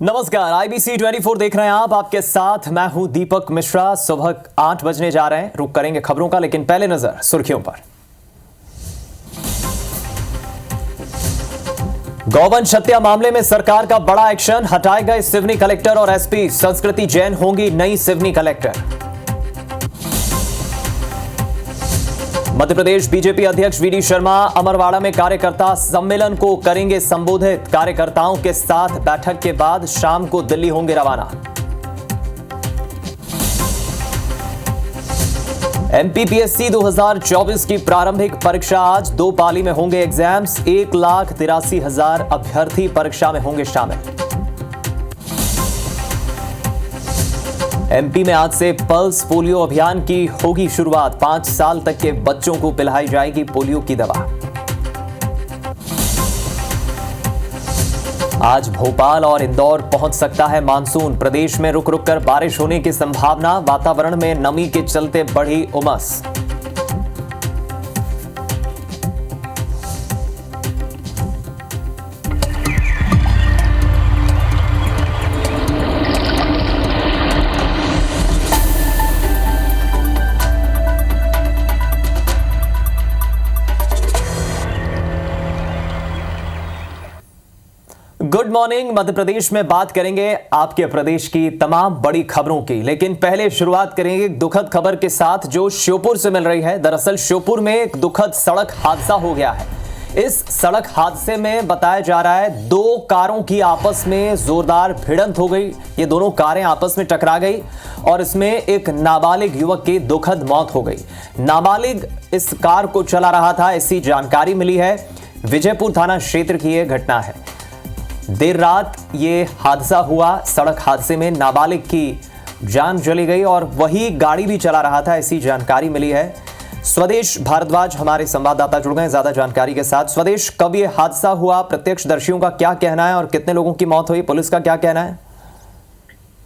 नमस्कार, IBC 24 देख रहे हैं आप। आपके साथ मैं हूं दीपक मिश्रा। सुबह 8 बजने जा रहे हैं। रुक करेंगे खबरों का, लेकिन पहले नजर सुर्खियों पर। गौवंश हत्या मामले में सरकार का बड़ा एक्शन, हटाए गए सिवनी कलेक्टर और एसपी। संस्कृति जैन होंगी नई सिवनी कलेक्टर। मध्य प्रदेश बीजेपी अध्यक्ष वीडी शर्मा अमरवाड़ा में कार्यकर्ता सम्मेलन को करेंगे संबोधित। कार्यकर्ताओं के साथ बैठक के बाद शाम को दिल्ली होंगे रवाना। MPPSC 2024 की प्रारंभिक परीक्षा आज, 2 पाली में होंगे एग्जाम्स। 1,83,000 अभ्यर्थी परीक्षा में होंगे शामिल। MP में आज से पल्स पोलियो अभियान की होगी शुरुआत। 5 साल तक के बच्चों को पिलाई जाएगी पोलियो की दवा। आज भोपाल और इंदौर पहुंच सकता है मानसून। प्रदेश में रुक रुक कर बारिश होने की संभावना। वातावरण में नमी के चलते बढ़ी उमस। Good morning. मध्य प्रदेश में बात करेंगे आपके प्रदेश की तमाम बड़ी खबरों की, लेकिन पहले शुरुआत करेंगे एक दुखद खबर के साथ जो श्योपुर से मिल रही है। दरअसल श्योपुर में एक दुखद सड़क हादसा हो गया है। इस सड़क हादसे में बताया जा रहा है 2 कारों की आपस में जोरदार भिड़ंत हो गई। ये दोनों कारें आपस में टकरा गई और इसमें एक नाबालिग युवक की दुखद मौत हो गई। नाबालिग इस कार को चला रहा था, ऐसी जानकारी मिली है। विजयपुर थाना क्षेत्र की यह घटना है। देर रात ये हादसा हुआ। सड़क हादसे में नाबालिग की जान चली गई और वही गाड़ी भी चला रहा था, ऐसी जानकारी मिली है। स्वदेश भारद्वाज हमारे संवाददाता जुड़ गए ज्यादा जानकारी के साथ। स्वदेश, कब ये हादसा हुआ, प्रत्यक्षदर्शियों का क्या कहना है और कितने लोगों की मौत हुई, पुलिस का क्या कहना है?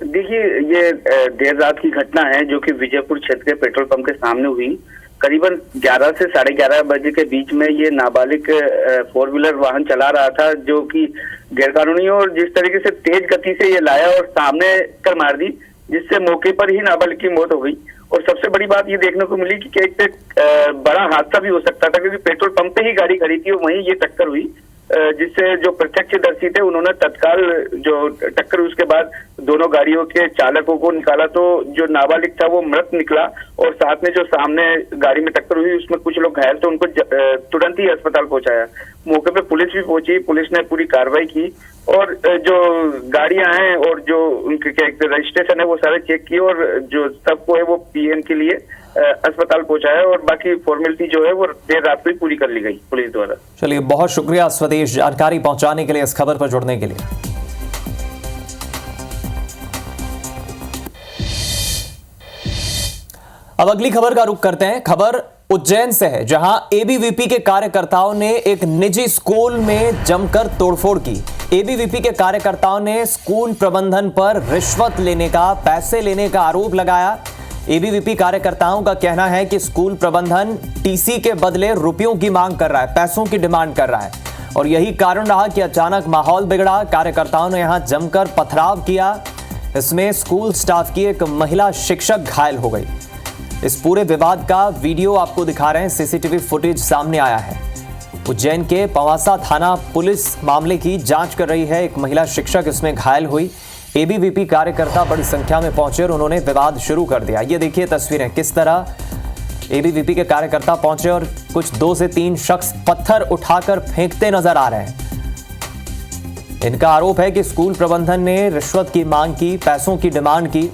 देखिए, ये देर रात की घटना है जो कि विजयपुर क्षेत्र के पेट्रोल पंप के सामने हुई। करीबन 11 से 11:30 बजे के बीच में ये नाबालिग 4 व्हीलर वाहन चला रहा था, जो कि गैरकानूनी और जिस तरीके से तेज गति से ये लाया और सामने कर मार दी, जिससे मौके पर ही नाबालिग की मौत हो गई। और सबसे बड़ी बात ये देखने को मिली कि एक बड़ा हादसा भी हो सकता था, क्योंकि पेट्रोल पंप पे ही गाड़ी खड़ी थी और वहीं ये टक्कर हुई, जिससे जो प्रत्यक्षदर्शी थे उन्होंने तत्काल जो टक्कर हुई उसके बाद दोनों गाड़ियों के चालकों को निकाला, तो जो नाबालिग था वो मृत निकला। और साथ में जो सामने गाड़ी में टक्कर हुई उसमें कुछ लोग घायल थे, उनको तुरंत ही अस्पताल पहुंचाया। मौके पे पुलिस भी पहुंची, पुलिस ने पूरी कार्रवाई की और जो गाड़ियां हैं और जो उनके रजिस्ट्रेशन है वो सारे चेक किए और जो सबको है वो PM के लिए अस्पताल पहुंचाया और बाकी फॉर्मेलिटी जो है वो देर रात में पूरी कर ली गई पुलिस द्वारा। चलिए, बहुत शुक्रिया स्वदेश जानकारी पहुंचाने के लिए, इस खबर पर जुड़ने के लिए। अब अगली खबर का रुख करते हैं। खबर उज्जैन से है, जहां ABVP के कार्यकर्ताओं ने एक निजी स्कूल में जमकर तोड़फोड़ की। ABVP के कार्यकर्ताओं ने स्कूल प्रबंधन पर रिश्वत लेने का, पैसे लेने का आरोप लगाया। ABVP कार्यकर्ताओं का कहना है कि स्कूल प्रबंधन TC के बदले रुपयों की मांग कर रहा है, पैसों की डिमांड कर रहा है और यही कारण रहा कि अचानक माहौल बिगड़ा। कार्यकर्ताओं ने यहां जमकर पथराव किया। इसमें स्कूल स्टाफ की एक महिला शिक्षक घायल हो गई। इस पूरे विवाद का वीडियो आपको दिखा रहे हैं, CCTV फुटेज सामने आया है। उज्जैन के पवासा थाना पुलिस मामले की जांच कर रही है। एक महिला शिक्षक इसमें घायल हुई। ABVP कार्यकर्ता बड़ी संख्या में पहुंचे और उन्होंने विवाद शुरू कर दिया। ये देखिए तस्वीरें, किस तरह ABVP के कार्यकर्ता पहुंचे और कुछ 2 से 3 शख्स पत्थर उठाकर फेंकते नजर आ रहे हैं। इनका आरोप है कि स्कूल प्रबंधन ने रिश्वत की मांग की, पैसों की डिमांड की।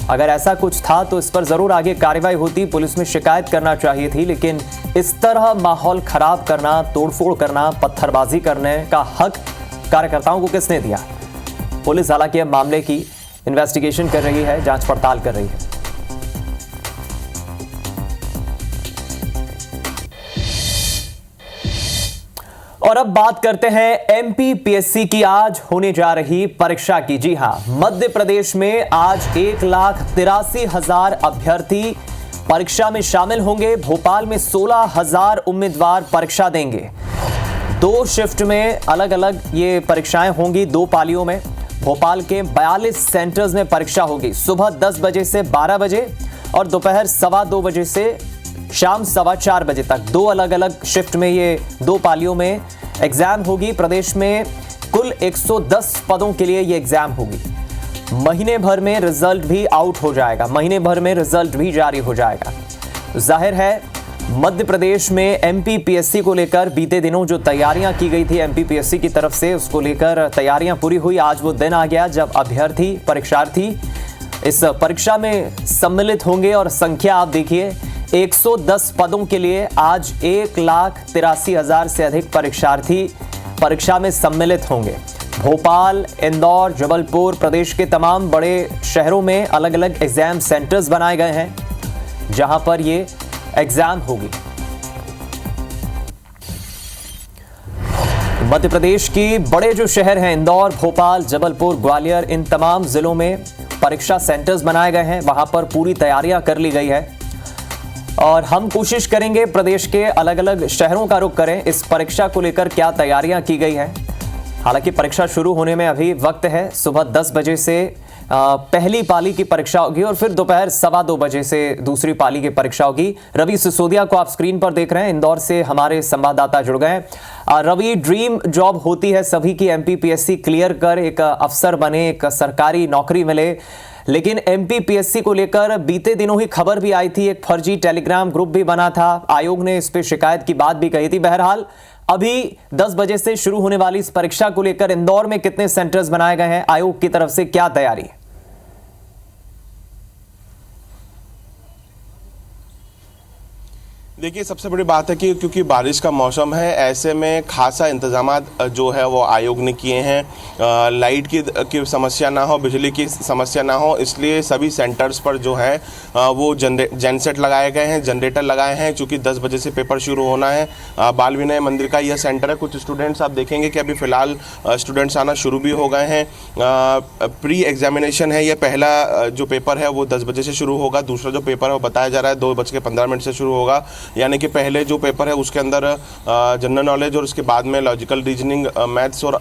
अगर ऐसा कुछ था तो इस पर जरूर आगे कार्रवाई होती, पुलिस में शिकायत करना चाहिए थी, लेकिन इस तरह माहौल खराब करना, तोड़फोड़ करना, पत्थरबाजी करने का हक कार्यकर्ताओं को किसने दिया? पुलिस हालांकि अब मामले की इन्वेस्टिगेशन कर रही है, जांच पड़ताल कर रही है। और अब बात करते हैं MPPSC की आज होने जा रही परीक्षा की। जी हां, मध्य प्रदेश में आज 1,83,000 अभ्यर्थी परीक्षा में शामिल होंगे। भोपाल में 16,000 उम्मीदवार परीक्षा देंगे। 2 शिफ्ट में अलग अलग ये परीक्षाएं होंगी, 2 पालियों में। भोपाल के 42 सेंटर्स में परीक्षा होगी। सुबह 10 बजे से 12 बजे और दोपहर 2:15 बजे से शाम 4:15 बजे तक 2 अलग अलग शिफ्ट में ये 2 पालियों में एग्जाम होगी। प्रदेश में कुल 110 पदों के लिए ये एग्जाम होगी। महीने भर में रिजल्ट भी आउट हो जाएगा, महीने भर में रिजल्ट भी जारी हो जाएगा। जाहिर है मध्य प्रदेश में एमपीपीएससी को लेकर बीते दिनों जो तैयारियां की गई थी एमपीपीएससी की तरफ से, उसको लेकर तैयारियां पूरी हुई। आज वो दिन आ गया जब अभ्यर्थी परीक्षार्थी इस परीक्षा में सम्मिलित होंगे और संख्या आप देखिए 110 पदों के लिए आज 1,83,000 से अधिक परीक्षार्थी परीक्षा में सम्मिलित होंगे। भोपाल, इंदौर, जबलपुर, प्रदेश के तमाम बड़े शहरों में अलग अलग एग्जाम सेंटर्स बनाए गए हैं जहां पर ये एग्जाम होगी। मध्य प्रदेश की बड़े जो शहर हैं इंदौर, भोपाल, जबलपुर, ग्वालियर, इन तमाम जिलों में परीक्षा सेंटर्स बनाए गए हैं। वहां पर पूरी तैयारियां कर ली गई है और हम कोशिश करेंगे प्रदेश के अलग अलग शहरों का रुख करें, इस परीक्षा को लेकर क्या तैयारियां की गई हैं। हालांकि परीक्षा शुरू होने में अभी वक्त है। सुबह 10 बजे से पहली पाली की परीक्षा होगी और फिर दोपहर 2:15 बजे से दूसरी पाली की परीक्षा होगी। रवि सिसोदिया को आप स्क्रीन पर देख रहे हैं, इंदौर से हमारे संवाददाता जुड़ गए हैं। रवि, ड्रीम जॉब होती है सभी की, एमपीपीएससी क्लियर कर एक अफसर बने, एक सरकारी नौकरी मिले, लेकिन एमपीपीएससी को लेकर बीते दिनों ही खबर भी आई थी, एक फर्जी टेलीग्राम ग्रुप भी बना था, आयोग ने इस पे शिकायत की बात भी कही थी। बहरहाल अभी 10 बजे से शुरू होने वाली इस परीक्षा को लेकर इंदौर में कितने सेंटर्स बनाए गए हैं, आयोग की तरफ से क्या तैयारी है? देखिए, सबसे बड़ी बात है कि क्योंकि बारिश का मौसम है, ऐसे में खासा इंतजामात जो है वो आयोग ने किए हैं। लाइट की समस्या ना हो, बिजली की समस्या ना हो, इसलिए सभी सेंटर्स पर जो है वो जनसेट लगाए गए हैं, जनरेटर लगाए हैं। चूँकि 10 बजे से पेपर शुरू होना है। बाल विनय मंदिर का यह सेंटर है। कुछ स्टूडेंट्स आप देखेंगे कि अभी फ़िलहाल स्टूडेंट्स आना शुरू भी हो गए हैं। प्री एग्जामिनेशन है, यह पहला जो पेपर है वो 10 बजे से शुरू होगा। दूसरा जो पेपर है वो बताया जा रहा है 2:15 से शुरू होगा। यानी कि पहले जो पेपर है उसके अंदर जनरल नॉलेज और उसके बाद में लॉजिकल रीजनिंग, मैथ्स और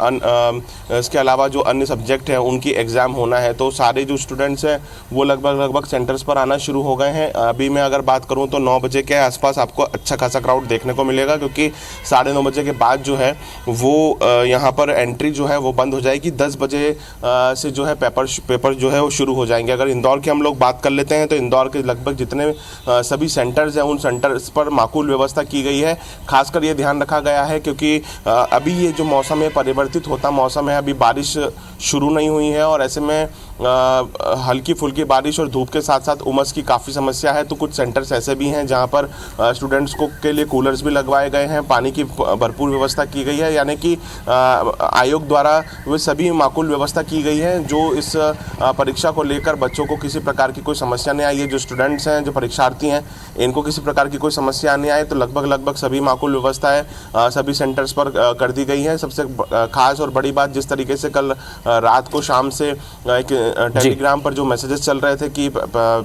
इसके अलावा जो अन्य सब्जेक्ट हैं उनकी एग्ज़ाम होना है। तो सारे जो स्टूडेंट्स हैं वो लगभग सेंटर्स पर आना शुरू हो गए हैं। अभी मैं अगर बात करूं तो 9 बजे के आसपास आपको अच्छा खासा क्राउड देखने को मिलेगा, क्योंकि 9:30 बजे के बाद जो है वो यहाँ पर एंट्री जो है वो बंद हो जाएगी। 10 बजे से जो है पेपर जो है वो शुरू हो जाएंगे। अगर इंदौर की हम लोग बात कर लेते हैं तो इंदौर के लगभग जितने सभी सेंटर्स हैं उन सेंटर्स पर माकूल व्यवस्था की गई है। खासकर ये ध्यान रखा गया है क्योंकि अभी ये जो मौसम है परिवर्तित होता मौसम है, अभी बारिश शुरू नहीं हुई है और ऐसे में हल्की फुल्की बारिश और धूप के साथ साथ उमस की काफ़ी समस्या है। तो कुछ सेंटर्स ऐसे भी हैं जहां पर स्टूडेंट्स को के लिए कूलर्स भी लगवाए गए हैं, पानी की भरपूर व्यवस्था की गई है। यानी कि आयोग द्वारा वे सभी माकूल व्यवस्था की गई है जो इस परीक्षा को लेकर बच्चों को किसी प्रकार की कोई समस्या नहीं आई है। जो स्टूडेंट्स हैं, जो परीक्षार्थी हैं, इनको किसी प्रकार की कोई समस्या नहीं आए। तो लगभग सभी माकूल व्यवस्थाएं सभी सेंटर्स पर कर दी गई है। सबसे खास और बड़ी बात, जिस तरीके से कल रात को शाम से एक टेलीग्राम पर जो मैसेजेस चल रहे थे कि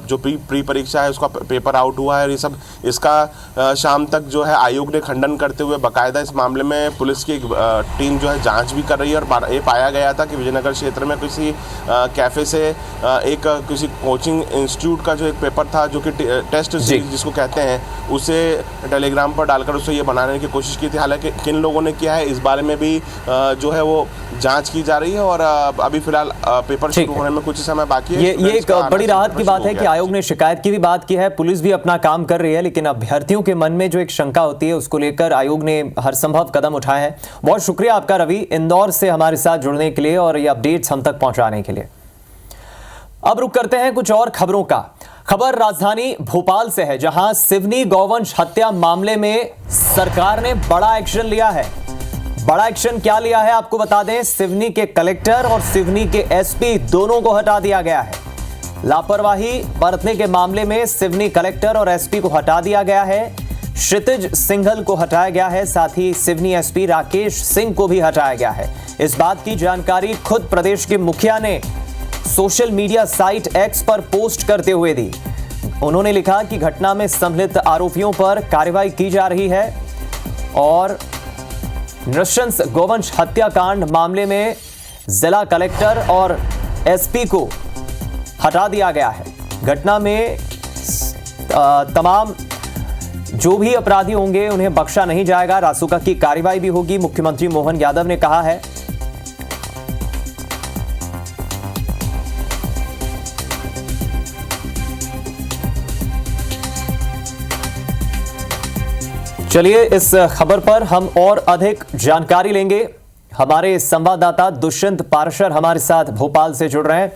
जो प्री परीक्षा है उसका पेपर आउट हुआ है, ये सब इसका शाम तक जो है आयोग ने खंडन करते हुए बाकायदा इस मामले में पुलिस की टीम जो है जांच भी कर रही है। और ये पाया गया था कि विजयनगर क्षेत्र में किसी कैफे से एक किसी कोचिंग इंस्टीट्यूट का जो एक पेपर था जो कि टेस्ट जिसको कहते हैं, उसे टेलीग्राम पर डालकर उसे ये बनाने की कोशिश की थी। हालांकि किन लोगों ने किया है इस बारे में भी जो है वो जांच की जा रही है और अभी फिलहाल पेपर शुरू होने में कुछ समय बाकी है। ये एक बड़ी राहत की बात है कि आयोग ने शिकायत की भी बात की है, पुलिस भी अपना काम कर रही है, लेकिन अभ्यर्थियों के मन में जो एक शंका होती है उसको लेकर आयोग ने हर संभव कदम उठाए हैं। बहुत शुक्रिया आपका रवि, इंदौर से हमारे साथ जुड़ने के लिए और ये अपडेट्स हम तक पहुंचाने के लिए। अब रुक करते हैं कुछ और खबरों का। खबर राजधानी भोपाल से है, जहां सिवनी गौवंश हत्या मामले में सरकार ने बड़ा एक्शन लिया है। बड़ा एक्शन क्या लिया है आपको बता दें, सिवनी के कलेक्टर और सिवनी के एसपी दोनों को हटा दिया गया है। लापरवाही बरतने के मामले में सिवनी कलेक्टर और एसपी को हटा दिया गया है। क्षितिज सिंघल को हटाया गया है, साथ ही सिवनी एसपी राकेश सिंह को भी हटाया गया है। इस बात की जानकारी खुद प्रदेश के मुखिया ने सोशल मीडिया साइट एक्स पर पोस्ट करते हुए दी। उन्होंने लिखा कि घटना में सम्मिलित आरोपियों पर कार्रवाई की जा रही है और नृशंस गौवंश हत्याकांड मामले में जिला कलेक्टर और एसपी को हटा दिया गया है। घटना में तमाम जो भी अपराधी होंगे उन्हें बख्शा नहीं जाएगा, रासुका की कार्रवाई भी होगी, मुख्यमंत्री मोहन यादव ने कहा है। चलिए इस खबर पर हम और अधिक जानकारी लेंगे। हमारे संवाददाता दुष्यंत पारशर हमारे साथ भोपाल से जुड़ रहे हैं।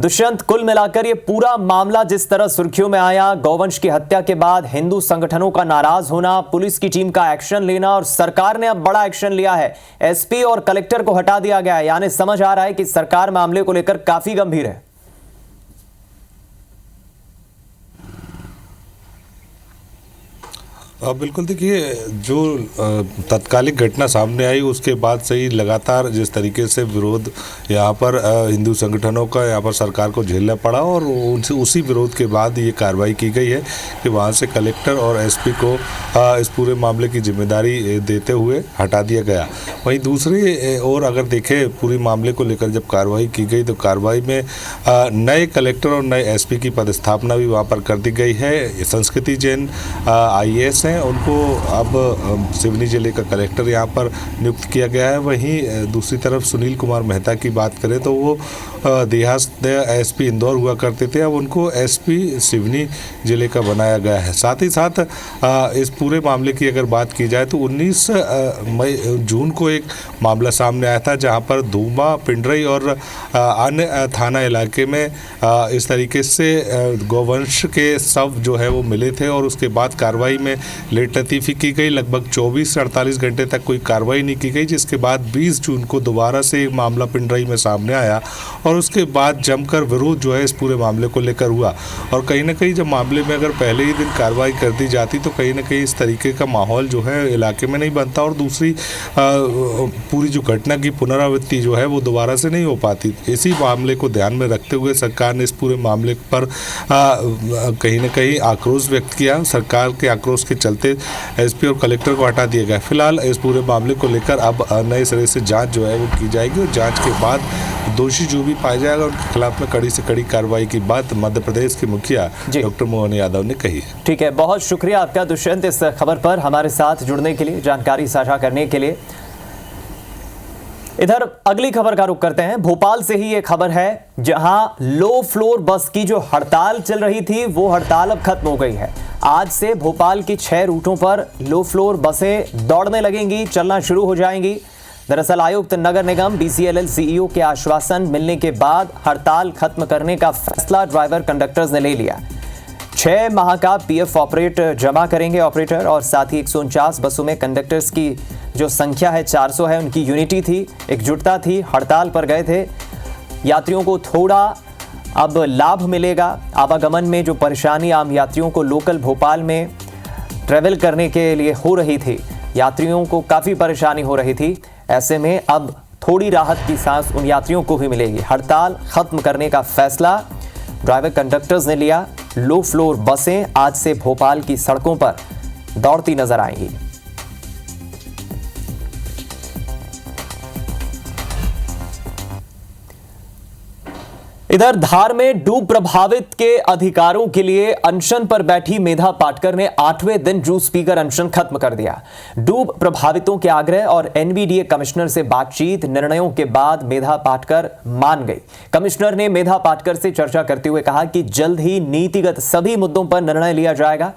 दुष्यंत, कुल मिलाकर ये पूरा मामला जिस तरह सुर्खियों में आया, गौवंश की हत्या के बाद हिंदू संगठनों का नाराज होना, पुलिस की टीम का एक्शन लेना और सरकार ने अब बड़ा एक्शन लिया है, एसपी और कलेक्टर को हटा दिया गया है, यानी समझ आ रहा है कि सरकार मामले को लेकर काफी गंभीर है। बिल्कुल, देखिए जो तत्कालिक घटना सामने आई उसके बाद से ही लगातार जिस तरीके से विरोध यहाँ पर हिंदू संगठनों का यहाँ पर सरकार को झेलना पड़ा और उसी विरोध के बाद ये कार्रवाई की गई है कि वहाँ से कलेक्टर और एसपी को इस पूरे मामले की जिम्मेदारी देते हुए हटा दिया गया। वहीं दूसरी ओर अगर देखें पूरे मामले को लेकर जब कार्रवाई की गई तो कार्रवाई में नए कलेक्टर और नए एसपी की पदस्थापना भी वहाँ पर कर दी गई है। संस्कृति जैन IAS उनको अब सिवनी जिले का कलेक्टर यहाँ पर नियुक्त किया गया है। वहीं दूसरी तरफ सुनील कुमार मेहता की बात करें तो वो देहात एसपी इंदौर हुआ करते थे, अब उनको एसपी सिवनी जिले का बनाया गया है। साथ ही साथ इस पूरे मामले की अगर बात की जाए तो 19 जून को एक मामला सामने आया था जहाँ पर धूमा, पिंडरई और अन्य थाना इलाके में इस तरीके से गौवंश के शव जो है वो मिले थे और उसके बाद कार्रवाई में लेट लतीफ़ी की गई। लगभग 24 से 48 घंटे तक कोई कार्रवाई नहीं की गई, जिसके बाद 20 जून को दोबारा से एक मामला पिंडरई में सामने आया और उसके बाद जमकर विरोध जो है इस पूरे मामले को लेकर हुआ। और कहीं ना कहीं जब मामले में अगर पहले ही दिन कार्रवाई कर दी जाती तो कहीं ना कहीं इस तरीके का माहौल जो है इलाके में नहीं बनता और दूसरी पूरी जो घटना की पुनरावृत्ति जो है वो दोबारा से नहीं हो पाती। इसी मामले को ध्यान में रखते हुए सरकार ने इस पूरे मामले पर कहीं ना कहीं आक्रोश व्यक्त किया। सरकार के आक्रोश के चलते एसपी और कलेक्टर को हटा दिया गया। फिलहाल इस पूरे मामले को लेकर अब नए सिरे से जांच जो है वो की जाएगी और जांच के बाद दोषी जो भी पाया जाएगा उनके खिलाफ में कड़ी से कड़ी कार्रवाई की बात मध्य प्रदेश के मुखिया डॉक्टर मोहन यादव ने कही है। ठीक है, बहुत शुक्रिया आपका दुष्यंत इस खबर पर हमारे साथ जुड़ने के लिए, जानकारी साझा करने के लिए। इधर अगली खबर का रुख करते हैं। भोपाल से ही ये खबर है जहां लो फ्लोर बस की जो हड़ताल चल रही थी वो हड़ताल अब खत्म हो गई है। आज से भोपाल की 6 रूटों पर लो फ्लोर बसें दौड़ने लगेंगी, चलना शुरू हो जाएंगी। दरअसल आयुक्त नगर निगम BCLL CEO के आश्वासन मिलने के बाद हड़ताल खत्म करने का फैसला ड्राइवर कंडक्टर्स ने ले लिया। 6 माह का PF ऑपरेट जमा करेंगे ऑपरेटर और साथ ही 149 बसों में कंडक्टर्स की जो संख्या है 400 है, उनकी यूनिटी थी, एकजुटता थी, हड़ताल पर गए थे। यात्रियों को थोड़ा अब लाभ मिलेगा। आवागमन में जो परेशानी आम यात्रियों को लोकल भोपाल में ट्रैवल करने के लिए हो रही थी, यात्रियों को काफ़ी परेशानी हो रही थी, ऐसे में अब थोड़ी राहत की सांस उन यात्रियों को भी मिलेगी। हड़ताल खत्म करने का फैसला ड्राइवर कंडक्टर्स ने लिया। लो फ्लोर बसें आज से भोपाल की सड़कों पर दौड़ती नजर आएंगी। इधर धार में डूब प्रभावित के अधिकारों के लिए अनशन पर बैठी मेधा पाटकर ने 8वें दिन जूस पीकर अनशन खत्म कर दिया। डूब प्रभावितों के आग्रह और NVDA कमिश्नर से बातचीत, निर्णयों के बाद मेधा पाटकर मान गई। कमिश्नर ने मेधा पाटकर से चर्चा करते हुए कहा कि जल्द ही नीतिगत सभी मुद्दों पर निर्णय लिया जाएगा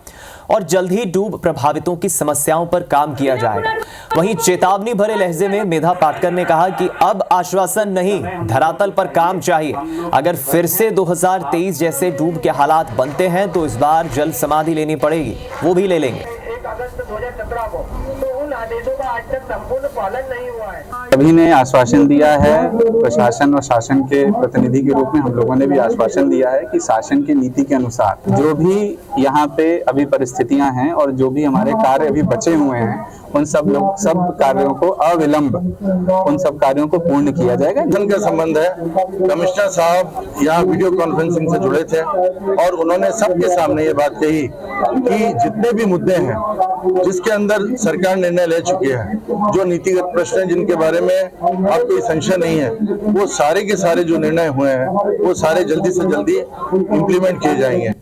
और जल्द ही डूब प्रभावितों की समस्याओं पर काम किया जाएगा। वहीं चेतावनी भरे लहजे में मेधा पाटकर ने कहा कि अब आश्वासन नहीं, धरातल पर काम चाहिए। अगर फिर से 2023 जैसे डूब के हालात बनते हैं तो इस बार जल समाधि लेनी पड़ेगी, वो भी ले लेंगे। 1 अगस्त 2017 को तो उन आदेशों का आज तक संपूर्ण पालन नहीं हुआ है। सभी ने आश्वासन दिया है, प्रशासन और शासन के प्रतिनिधि के रूप में हम लोगों ने भी आश्वासन दिया है कि शासन की नीति के अनुसार जो भी यहाँ पे अभी परिस्थितियां हैं और जो भी हमारे कार्य अभी बचे हुए हैं उन सब कार्यों को अविलंब उन सब कार्यों को पूर्ण किया जाएगा। जन का संबंध है। कमिश्नर साहब यहाँ वीडियो कॉन्फ्रेंसिंग से जुड़े थे और उन्होंने सबके सामने ये बात कही कि जितने भी मुद्दे हैं जिसके अंदर सरकार निर्णय ले चुकी है, जो नीतिगत प्रश्न हैं जिनके बारे में अब कोई संशय नहीं है, वो सारे के सारे जो निर्णय हुए हैं वो सारे जल्दी से जल्दी इम्प्लीमेंट किए जाएंगे।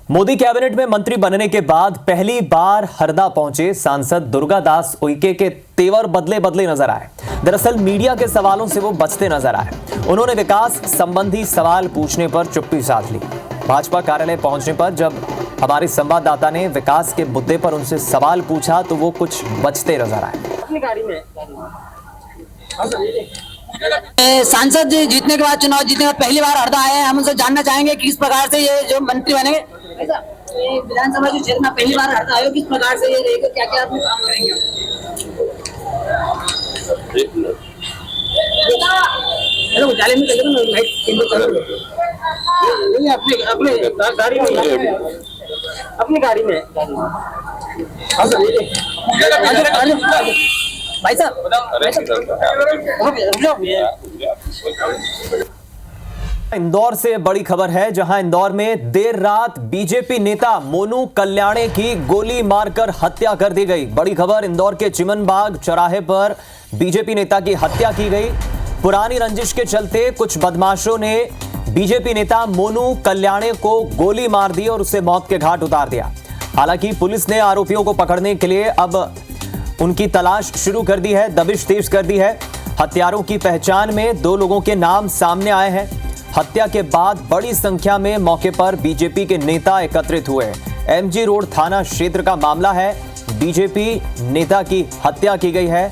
मोदी कैबिनेट में मंत्री बनने के बाद पहली बार हरदा पहुंचे सांसद दुर्गादास उइके के तेवर बदले नजर आए। दरअसल मीडिया के सवालों से वो बचते नजर आए। उन्होंने विकास संबंधी सवाल पूछने पर चुप्पी साध ली। भाजपा कार्यालय पहुंचने पर जब हमारे संवाददाता ने विकास के मुद्दे पर उनसे सवाल पूछा तो वो कुछ बचते नजर आए। सांसद जीतने के बाद, चुनाव जीतने के बाद पहली बार हरदा आए हैं, हम उनसे जानना चाहेंगे कि किस प्रकार से ये जो मंत्री बने विधानसभा जो क्षेत्र में पहली बार हरदा आए हो, किस प्रकार से ये रहेगा, क्या क्या आप काम करेंगे? हेलो, उजाले में चलो ना, लाइट अपनी गाड़ी में भाई साहब। इंदौर से बड़ी खबर है, जहां इंदौर में देर रात बीजेपी नेता मोनू कल्याणे की गोली मारकर हत्या कर दी गई। बड़ी खबर, इंदौर के चिमनबाग चौराहे पर बीजेपी नेता की हत्या की गई। पुरानी रंजिश के चलते कुछ बदमाशों ने बीजेपी नेता मोनू कल्याणे को गोली मार दी और उसे मौत के घाट उतार दिया। हालांकि पुलिस ने आरोपियों को पकड़ने के लिए अब उनकी तलाश शुरू कर दी है, दबिश तेज कर दी है। हत्यारों की पहचान में 2 लोगों के नाम सामने आए हैं। हत्या के बाद बड़ी संख्या में मौके पर बीजेपी के नेता एकत्रित हुए। एमजी रोड थाना क्षेत्र का मामला है। बीजेपी नेता की हत्या की गई है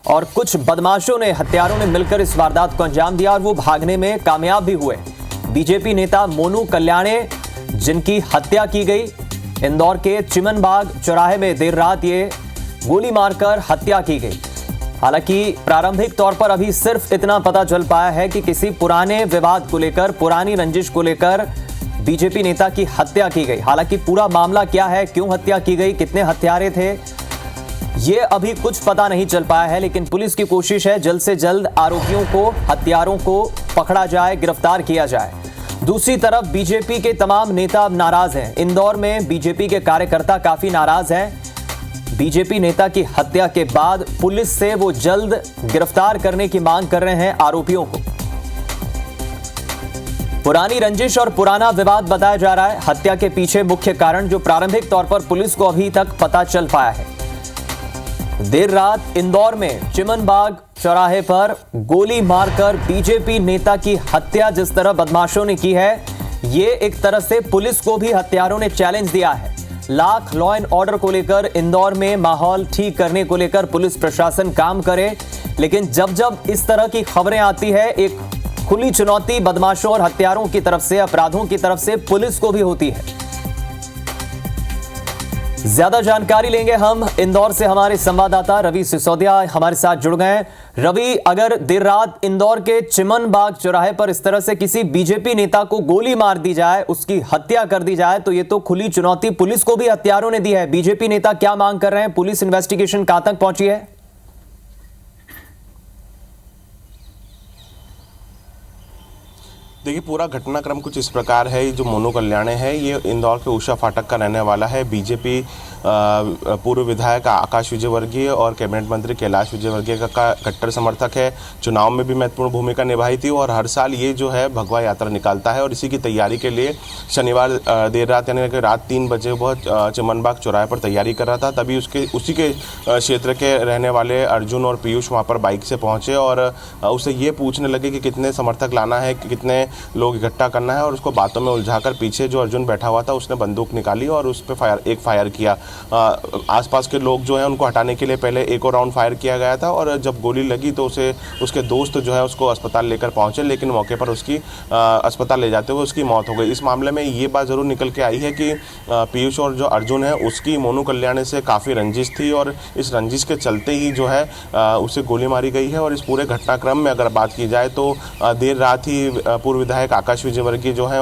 और कुछ बदमाशों ने, हत्यारों ने मिलकर इस वारदात को अंजाम दिया और वो भागने में कामयाब भी हुए। बीजेपी नेता मोनू कल्याणे जिनकी हत्या की गई, इंदौर के चिमनबाग चौराहे में देर रात ये गोली मारकर हत्या की गई। हालांकि प्रारंभिक तौर पर अभी सिर्फ इतना पता चल पाया है कि किसी पुराने विवाद को लेकर, पुरानी रंजिश को लेकर बीजेपी नेता की हत्या की गई। हालांकि पूरा मामला क्या है, क्यों हत्या की गई, कितने हत्यारे थे, ये अभी कुछ पता नहीं चल पाया है। लेकिन पुलिस की कोशिश है जल्द से जल्द आरोपियों को, हत्यारों को पकड़ा जाए, गिरफ्तार किया जाए। दूसरी तरफ बीजेपी के तमाम नेता अब नाराज हैं। इंदौर में बीजेपी के कार्यकर्ता काफी नाराज हैं। बीजेपी नेता की हत्या के बाद पुलिस से वो जल्द गिरफ्तार करने की मांग कर रहे हैं आरोपियों को। पुरानी रंजिश और पुराना विवाद बताया जा रहा है हत्या के पीछे मुख्य कारण, जो प्रारंभिक तौर पर पुलिस को अभी तक पता चल पाया है। देर रात इंदौर में चिमनबाग चौराहे पर गोली मारकर बीजेपी नेता की हत्या जिस तरह बदमाशों ने की है, ये एक तरह से पुलिस को भी हत्यारों ने चैलेंज दिया है। लाख लॉ एंड ऑर्डर को लेकर इंदौर में माहौल ठीक करने को लेकर पुलिस प्रशासन काम करे, लेकिन जब जब इस तरह की खबरें आती है, एक खुली चुनौती बदमाशों और हत्यारों की तरफ से, अपराधों की तरफ से पुलिस को भी होती है। ज्यादा जानकारी लेंगे हम इंदौर से, हमारे संवाददाता रवि सिसोदिया हमारे साथ जुड़ गए हैं। रवि, अगर देर रात इंदौर के चिमनबाग चौराहे पर इस तरह से किसी बीजेपी नेता को गोली मार दी जाए, उसकी हत्या कर दी जाए, तो ये तो खुली चुनौती पुलिस को भी हत्यारों ने दी है। बीजेपी नेता क्या मांग कर रहे हैं, पुलिस इन्वेस्टिगेशन कहां तक पहुंची है? देखिए, पूरा घटनाक्रम कुछ इस प्रकार है। जो मोनू कल्याणे है, ये इंदौर के उषा फाटक का रहने वाला है। बीजेपी पूर्व विधायक आकाश विजयवर्गीय और कैबिनेट मंत्री कैलाश विजयवर्गीय का कट्टर समर्थक है। चुनाव में भी महत्वपूर्ण भूमिका निभाई थी और हर साल ये जो है भगवा यात्रा निकालता है और इसी की तैयारी के लिए शनिवार देर रात यानी कि रात 3 बजे वह चिमनबाग चौराहे पर तैयारी कर रहा था। तभी उसी के क्षेत्र के रहने वाले अर्जुन और पीयूष वहाँ पर बाइक से पहुँचे और उससे ये पूछने लगे कि कितने समर्थक लाना है, कितने लोग इकट्ठा करना है, और उसको बातों में उलझाकर पीछे जो अर्जुन बैठा हुआ था उसने बंदूक निकाली और उस पर फायर किया। आसपास के लोग जो हैं उनको हटाने के लिए पहले एक और राउंड फायर किया गया था और जब गोली लगी तो उसके दोस्त जो है उसको अस्पताल लेकर पहुंचे, लेकिन मौके पर उसकी अस्पताल ले जाते हुए उसकी मौत हो गई। इस मामले में ये बात ज़रूर निकल के आई है कि पीयूष और जो अर्जुन है उसकी मोनू कल्याणे से काफ़ी रंजिश थी और इस रंजिश के चलते ही जो है उसे गोली मारी गई है। और इस पूरे घटनाक्रम में अगर बात की जाए तो देर रात ही पूर्व विधायक आकाश विजयवर्गीय जो है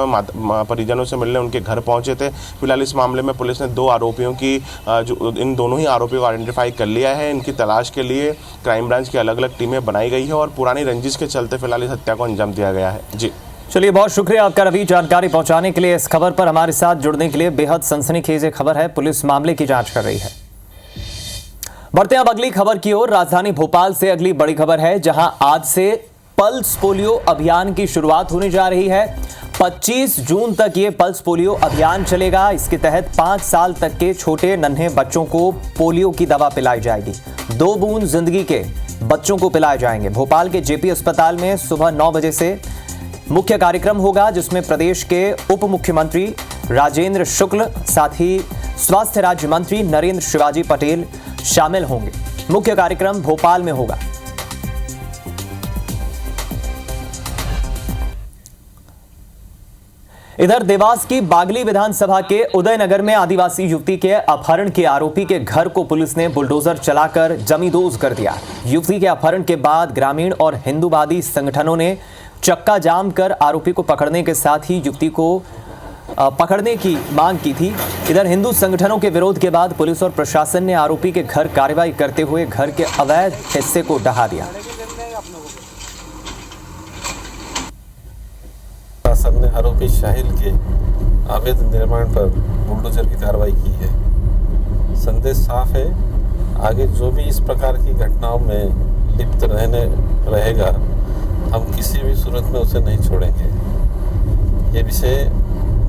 परिजनों से मिलने उनके घर पहुंचे थे। फिलहाल इस मामले में पुलिस ने 2 आरोपियों की जो इन दोनों ही आरोपियों को आइडेंटिफाई कर लिया है। इनकी तलाश के लिए क्राइम ब्रांच की अलग अलग टीमें बनाई गई है और पुरानी रंजिश के चलते फिलहाल इस हत्या को अंजाम दिया गया है। जी चलिए, बहुत शुक्रिया आपका रवि, जानकारी पहुंचाने के लिए। इस खबर पर हमारे साथ जुड़ने के लिए। बेहद सनसनीखेज खबर है, पुलिस मामले की जांच कर रही है। बढ़ते हैं अब अगली खबर की ओर। राजधानी भोपाल से अगली बड़ी खबर है, जहां आज से पल्स पोलियो अभियान की शुरुआत होने जा रही है। 25 जून तक ये पल्स पोलियो अभियान चलेगा। इसके तहत 5 साल तक के छोटे नन्हे बच्चों को पोलियो की दवा पिलाई जाएगी। 2 बूंद जिंदगी के बच्चों को पिलाए जाएंगे। भोपाल के जेपी अस्पताल में सुबह 9 बजे से मुख्य कार्यक्रम होगा, जिसमें प्रदेश के उप मुख्यमंत्री राजेंद्र शुक्ल, साथ ही स्वास्थ्य राज्य मंत्री नरेंद्र शिवाजी पटेल शामिल होंगे। मुख्य कार्यक्रम भोपाल में होगा। इधर देवास की बागली विधानसभा के उदयनगर में आदिवासी युवती के अपहरण के आरोपी के घर को पुलिस ने बुलडोजर चलाकर जमींदोज कर दिया। युवती के अपहरण के बाद ग्रामीण और हिंदूवादी संगठनों ने चक्का जाम कर आरोपी को पकड़ने के साथ ही युवती को पकड़ने की मांग की थी। इधर हिंदू संगठनों के विरोध के बाद पुलिस और प्रशासन ने आरोपी के घर कार्रवाई करते हुए घर के अवैध हिस्से को ढहा दिया। प्रशासन ने आरोपी शाहिल के अवैध निर्माण पर बुलडोजर की कार्रवाई की है। संदेश साफ है, आगे जो भी इस प्रकार की घटनाओं में लिप्त रहेगा, हम किसी भी सूरत में उसे नहीं छोड़ेंगे। ये विषय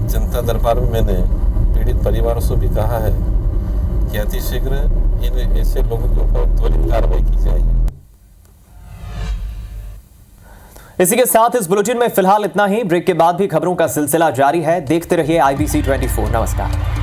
जनता दरबार में मैंने पीड़ित परिवारों से भी कहा है कि अतिशीघ्र इन ऐसे लोगों के ऊपर त्वरित कार्रवाई की जाएगी। इसी के साथ इस बुलेटिन में फिलहाल इतना ही। ब्रेक के बाद भी खबरों का सिलसिला जारी है। देखते रहिए IBC 24। नमस्कार।